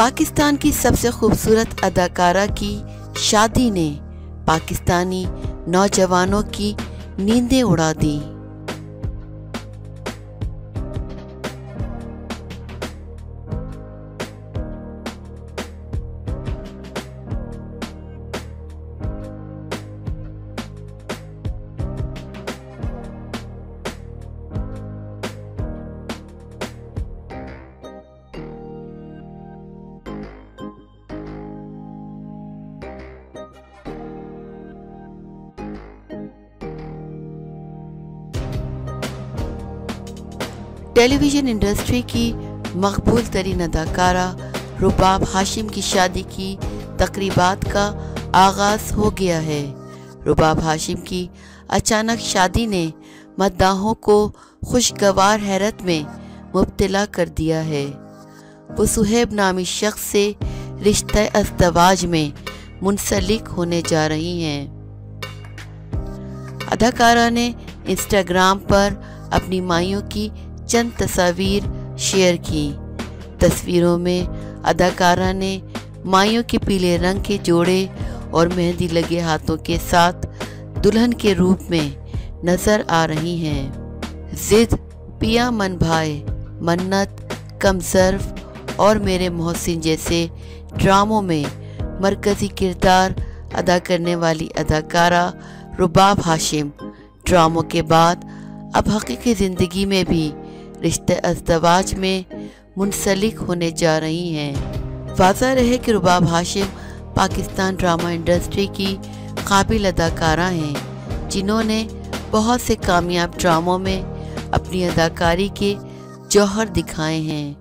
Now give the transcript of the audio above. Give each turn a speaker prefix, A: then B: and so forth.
A: पाकिस्तान की सबसे खूबसूरत अदाकारा की शादी ने पाकिस्तानी नौजवानों की नींदें उड़ा दी। टेलीविज़न इंडस्ट्री की मकबूल तरीन अदाकारा रुबाब हाशिम की शादी की तकरीबात का आगाज़ हो गया है। रुबाब हाशिम की अचानक शादी ने मद्दाहों को खुशगवार हैरत में मुब्तला कर दिया है। वो सुहेब नामी शख्स से रिश्ते अज़दवाज में मुंसलिक होने जा रही हैं। अदाकारा ने इंस्टाग्राम पर अपनी माइयों की चंद तस्वीर शेयर की। तस्वीरों में अदाकारा ने माइयों के पीले रंग के जोड़े और मेहंदी लगे हाथों के साथ दुल्हन के रूप में नजर आ रही हैं। जिद, पिया मन भाई, मन्नत, कमजर्फ और मेरे मोहसिन जैसे ड्रामों में मरकजी किरदार अदा करने वाली अदाकारा रुबाब हाशिम ड्रामों के बाद अब हकीकी ज़िंदगी में भी रिश्ते अज़दवाज में मुंसलिक होने जा रही हैं। वाज़ह रहे कि रुबाब हाशिम पाकिस्तान ड्रामा इंडस्ट्री की काबिल अदाकारा हैं, जिन्होंने बहुत से कामयाब ड्रामों में अपनी अदाकारी के जौहर दिखाए हैं।